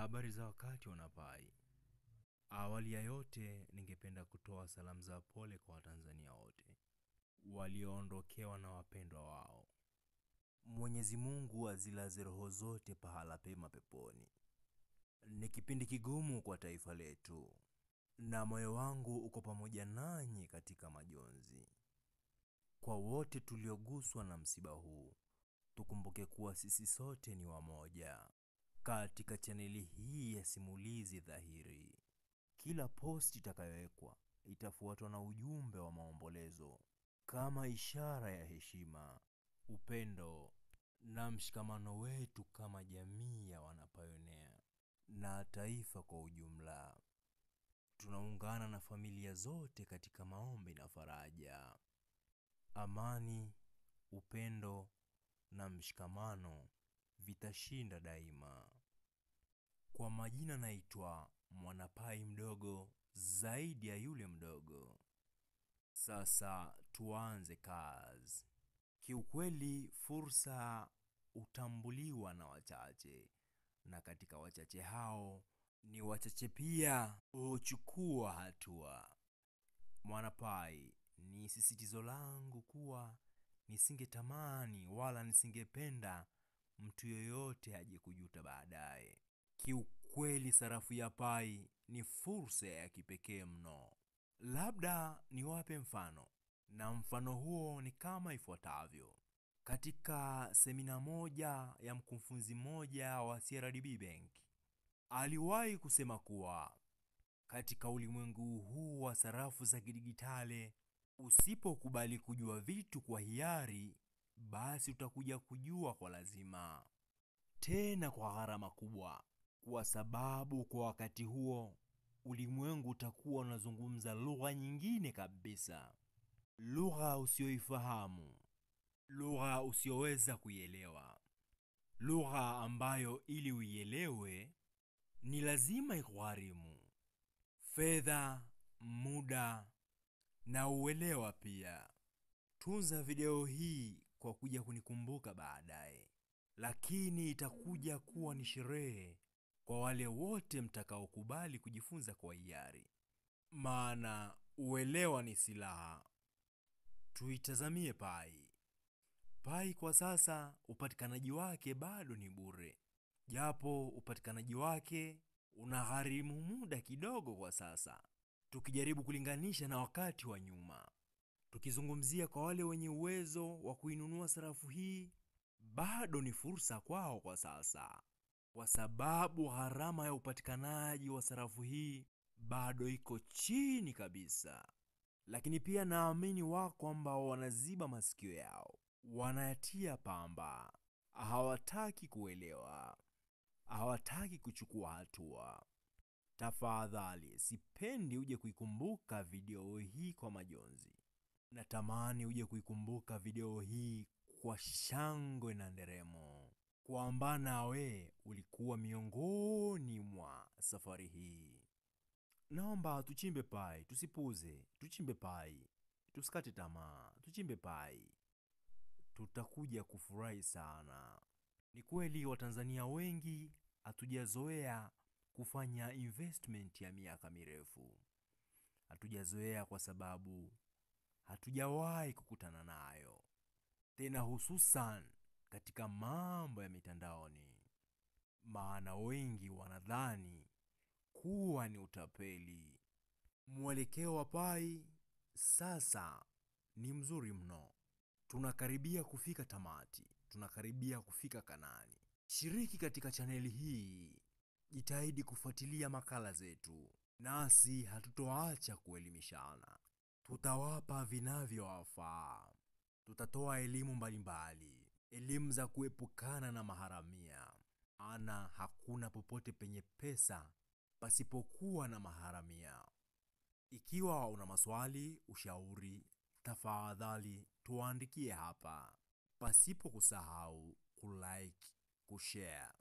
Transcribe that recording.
Habari za wakati wanapai. Awali ya yote ningependa kutoa salamu za pole kwa Watanzania wote walioondokewa na wapendwa wao. Mwenyezi Mungu azilaze roho zote pahala pema peponi. Ni kipindi kigumu kwa taifa letu, na moyo wangu uko pamoja nanyi katika majonzi. Kwa wote tulioguswa na msiba huu, tukumbuke kuwa sisi sote ni wamoja. Katika chaneli hii ya simulizi dhahiri, kila post itakayowekwa itafuatwa na ujumbe wa maombolezo kama ishara ya heshima, upendo na mshikamano wetu kama jamii ya Wanapayonea na taifa kwa ujumla. Tunaungana na familia zote katika maombi na faraja. Amani, upendo na mshikamano vitashinda daima. Kwa majina naitwa Mwanapai mdogo zaidi ya yule mdogo. Sasa tuanze kazi. Kiukweli fursa utambuliwa na wachache, na katika wachache hao ni wachache pia huchukua hatua. Mwanapai, ni sisitizo langu kuwa nisingetamani wala nisingependa mtu yoyote aje kujuta baadaye. Kiukweli sarafu ya pai ni fursa ya kipekee mno. Labda niwape mfano, na mfano huo ni kama ifuatavyo. Katika semina moja ya mkufunzi mmoja wa CRDB Bank, aliwahi kusema kuwa katika ulimwengu huu wa sarafu za kidigitali, usipokubali kujua vitu kwa hiari, basi utakuja kujua kwa lazima, tena kwa gharama kubwa. Kwa sababu kwa wakati huo ulimwengu utakuwa unazungumza lugha nyingine kabisa, lugha usioifahamu, lugha usioweza kuielewa, lugha ambayo ili uielewe ni lazima ikugharimu fedha, muda na uelewa pia. Tunza video hii kwa kuja kunikumbuka baadaye, lakini itakuja kuwa ni sherehe kwa wale wote mtakaokubali kujifunza kwa hiari, maana uelewa ni silaha. Tuitazamie pai. Pai kwa sasa upatikanaji wake bado ni bure, japo upatikanaji wake unagharimu muda kidogo kwa sasa, tukijaribu kulinganisha na wakati wa nyuma. Tukizungumzia kwa wale wenye uwezo wa kuinunua sarafu hii, bado ni fursa kwao kwa sasa, kwa sababu gharama ya upatikanaji wa sarafu hii bado iko chini kabisa. Lakini pia naamini wako ambao wanaziba masikio yao, wanayatia pamba, hawataki kuelewa, hawataki kuchukua hatua. Tafadhali, sipendi uje kuikumbuka video hii kwa majonzi. Natamani uje kuikumbuka video hii kwa shangwe na nderemo, kwamba nawe ulikuwa miongoni mwa safari hii. Naomba tuchimbe pai, tusipuze, tuchimbe pai, tusikate tamaa, tuchimbe pai. Tutakuja kufurahi sana. Ni kweli Watanzania wengi hatujazoea kufanya investment ya miaka mirefu. Hatujazoea kwa sababu hatujawahi kukutana nayo, tena hususan katika mambo ya mitandaoni, maana wengi wanadhani kuwa ni utapeli. Mwelekeo wa pai sasa ni mzuri mno. Tunakaribia kufika tamati, tunakaribia kufika Kanani. Shiriki katika chaneli hii, jitahidi kufuatilia makala zetu, nasi hatutoacha kuelimishana. Tutawapa vinavyowafaa. Tutatoa elimu mbalimbali, elimu za kuepukana na maharamia, ana hakuna popote penye pesa pasipokuwa na maharamia. Ikiwa una maswali, ushauri, tafadhali tuandikie hapa, pasipo kusahau kulike, kushare